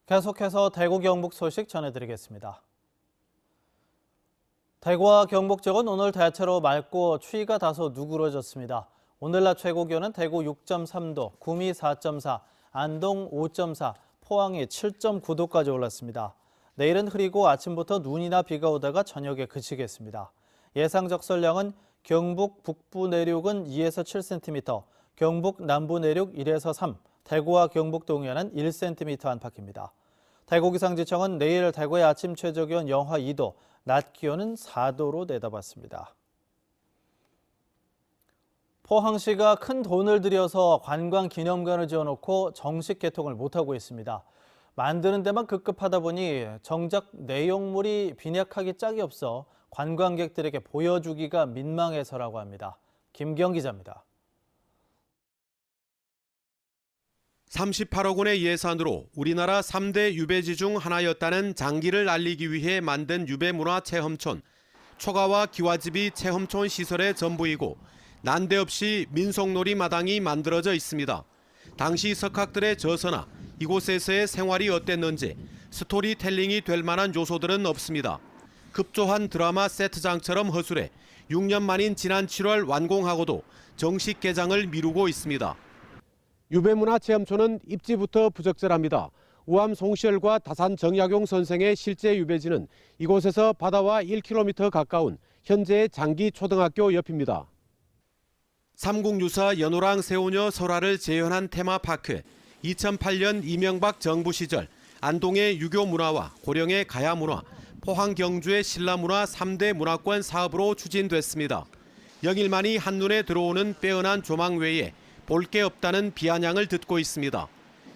계속해서 대구 경북 소식 전해드리겠습니다. 대구와 경북 지역은 오늘 대체로 맑고 추위가 다소 누그러졌습니다. 오늘 낮 최고 기온은 대구 6.3도, 구미 4.4, 안동 5.4, 포항이 7.9도까지 올랐습니다. 내일은 흐리고 아침부터 눈이나 비가 오다가 저녁에 그치겠습니다. 예상 적설량은 경북 북부 내륙은 2에서 7cm, 경북 남부 내륙 1에서 3, 대구와 경북 동해안은 1cm 안팎입니다. 대구기상지청은 내일 대구의 아침 최저기온 영하 2도, 낮 기온은 4도로 내다봤습니다. 포항시가 큰 돈을 들여서 관광기념관을 지어놓고 정식 개통을 못하고 있습니다. 만드는 데만 급급하다 보니 정작 내용물이 빈약하기 짝이 없어 관광객들에게 보여주기가 민망해서라고 합니다. 김기영 기자입니다. 38억 원의 예산으로 우리나라 3대 유배지 중 하나였다는 장기를 알리기 위해 만든 유배문화체험촌. 초가와 기와집이 체험촌 시설의 전부이고 난데없이 민속놀이 마당이 만들어져 있습니다. 당시 석학들의 저서나 이곳에서의 생활이 어땠는지 스토리텔링이 될 만한 요소들은 없습니다. 급조한 드라마 세트장처럼 허술해 6년 만인 지난 7월 완공하고도 정식 개장을 미루고 있습니다. 유배문화체험촌은 입지부터 부적절합니다. 우암 송시열과 다산 정약용 선생의 실제 유배지는 이곳에서 바다와 1km 가까운 현재의 장기 초등학교 옆입니다. 삼국유사 연호랑 세오녀 설화를 재현한 테마파크, 2008년 이명박 정부 시절 안동의 유교 문화와 고령의 가야 문화, 포항 경주의 신라문화 3대 문화권 사업으로 추진됐습니다. 영일만이 한눈에 들어오는 빼어난 조망 외에 볼 게 없다는 비아냥을 듣고 있습니다.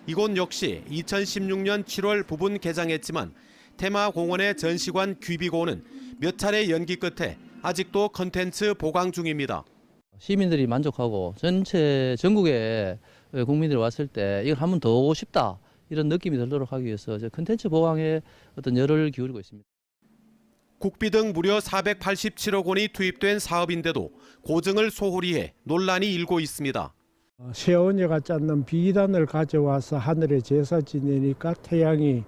이곳 역시 2016년 7월 부분 개장했지만 테마공원의 전시관 귀비고는 몇 차례 연기 끝에 아직도 컨텐츠 보강 중입니다. 시민들이 만족하고 전국에 국민들이 왔을 때 이걸 한 번 더 오고 싶다 이런 느낌이 들도록 하기 위해서 컨텐츠 보강에 어떤 열을 기울이고 있습니다. 국비 등 무려 487억 원이 투입된 사업인데도 고증을 소홀히 해 논란이 일고 있습니다. 세오녀가 짰는 비단을 가져와서 하늘에 제사 지내니까 태양이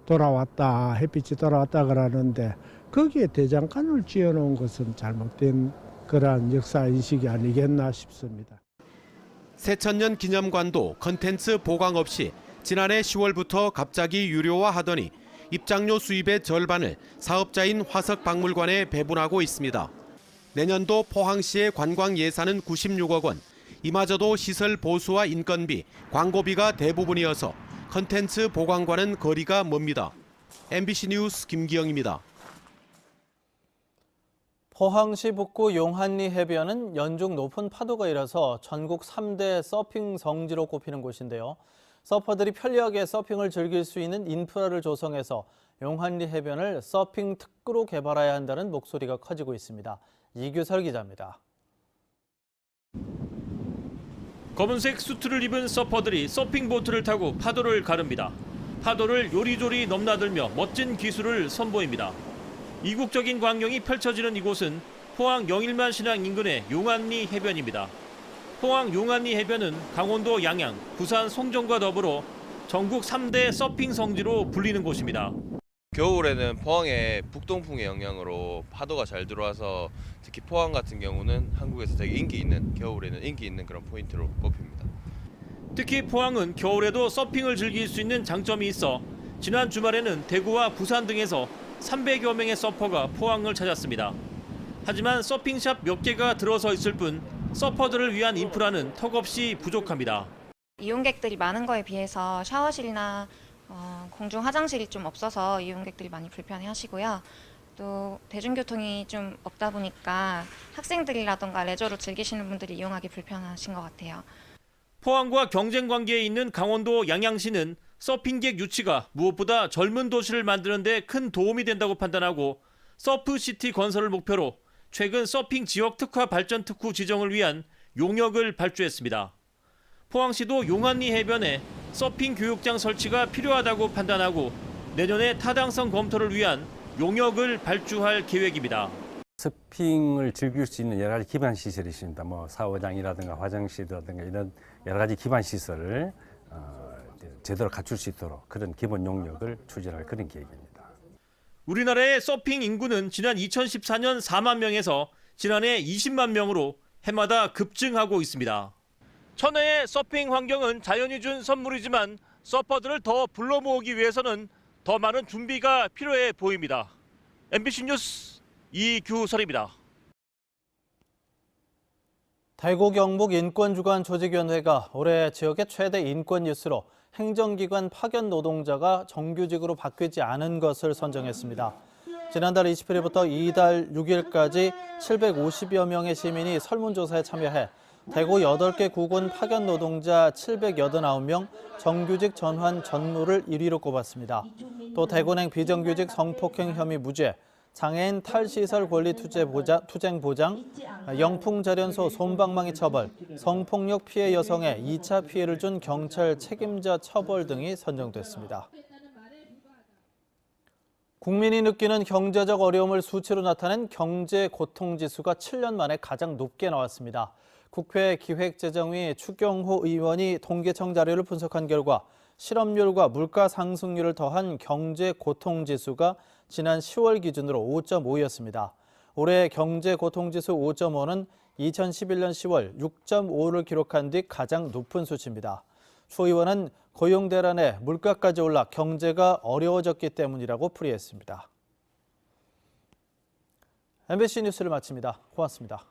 돌아왔다, 햇빛이 돌아왔다 그러는데 거기에 대장간을 지어놓은 것은 잘못된 그러한 역사인식이 아니겠나 싶습니다. 새천년 기념관도 컨텐츠 보강 없이 지난해 10월부터 갑자기 유료화하더니 입장료 수입의 절반을 사업자인 화석박물관에 배분하고 있습니다. 내년도 포항시의 관광 예산은 96억 원. 이마저도 시설 보수와 인건비, 광고비가 대부분이어서 컨텐츠 보강과는 거리가 멉니다. MBC 뉴스 김기영입니다. 포항시 북구 용한리 해변은 연중 높은 파도가 일어서 전국 3대 서핑 성지로 꼽히는 곳인데요. 서퍼들이 편리하게 서핑을 즐길 수 있는 인프라를 조성해서 용한리 해변을 서핑 특구로 개발해야 한다는 목소리가 커지고 있습니다. 이규설 기자입니다. 검은색 수트를 입은 서퍼들이 서핑보트를 타고 파도를 가릅니다. 파도를 요리조리 넘나들며 멋진 기술을 선보입니다. 이국적인 광경이 펼쳐지는 이곳은 포항 영일만 신항 인근의 용한리 해변입니다. 포항 용한리 해변은 강원도 양양, 부산 송정과 더불어 전국 3대 서핑 성지로 불리는 곳입니다. 겨울에는 포항의 북동풍의 영향으로 파도가 잘 들어와서 특히 포항 같은 경우는 한국에서 되게 인기 있는, 겨울에는 인기 있는 그런 포인트로 꼽힙니다. 특히 포항은 겨울에도 서핑을 즐길 수 있는 장점이 있어 지난 주말에는 대구와 부산 등에서 300여 명의 서퍼가 포항을 찾았습니다. 하지만 서핑샵 몇 개가 들어서 있을 뿐 서퍼들을 위한 인프라는 턱없이 부족합니다. 이용객들이 많은 거에 비해서 샤워실이나 공중 화장실이 좀 없어서 이용객들이 많이 불편해하시고요. 또 대중교통이 좀 없다 보니까 학생들이라던가 레저로 즐기시는 분들이 이용하기 불편하신 것 같아요. 포항과 경쟁 관계에 있는 강원도 양양시는 서핑객 유치가 무엇보다 젊은 도시를 만드는 데 큰 도움이 된다고 판단하고 서프시티 건설을 목표로 최근 서핑 지역 특화 발전 특구 지정을 위한 용역을 발주했습니다. 포항시도 용한리 해변에 서핑 교육장 설치가 필요하다고 판단하고 내년에 타당성 검토를 위한 용역을 발주할 계획입니다. 서핑을 즐길 수 있는 여러 가지 기반 시설이 있습니다. 뭐 샤워장이라든가 화장실이라든가 이런 여러 가지 기반 시설을 제대로 갖출 수 있도록 그런 기본 용역을 추진할 그런 계획입니다. 우리나라의 서핑 인구는 지난 2014년 4만 명에서 지난해 20만 명으로 해마다 급증하고 있습니다. 천혜의 서핑 환경은 자연이 준 선물이지만 서퍼들을 더 불러 모으기 위해서는 더 많은 준비가 필요해 보입니다. MBC 뉴스 이규설입니다. 대구 경북 인권주간 조직위원회가 올해 지역의 최대 인권 뉴스로 행정기관 파견 노동자가 정규직으로 바뀌지 않은 것을 선정했습니다. 지난달 20일부터 이달 6일까지 750여 명의 시민이 설문조사에 참여해 대구 8개 구군 파견 노동자 789명 정규직 전환 전무를 1위로 꼽았습니다. 또 대구냉 비정규직 성폭행 혐의 무죄, 장애인 탈시설 권리 투쟁 보장, 영풍자련소 솜방망이 처벌, 성폭력 피해 여성의 2차 피해를 준 경찰 책임자 처벌 등이 선정됐습니다. 국민이 느끼는 경제적 어려움을 수치로 나타낸 경제 고통지수가 7년 만에 가장 높게 나왔습니다. 국회 기획재정위 추경호 의원이 통계청 자료를 분석한 결과 실업률과 물가 상승률을 더한 경제 고통지수가 지난 10월 기준으로 5.5였습니다. 올해 경제 고통지수 5.5는 2011년 10월 6.5를 기록한 뒤 가장 높은 수치입니다. 추 의원은 고용 대란에 물가까지 올라 경제가 어려워졌기 때문이라고 풀이했습니다. MBC 뉴스를 마칩니다. 고맙습니다.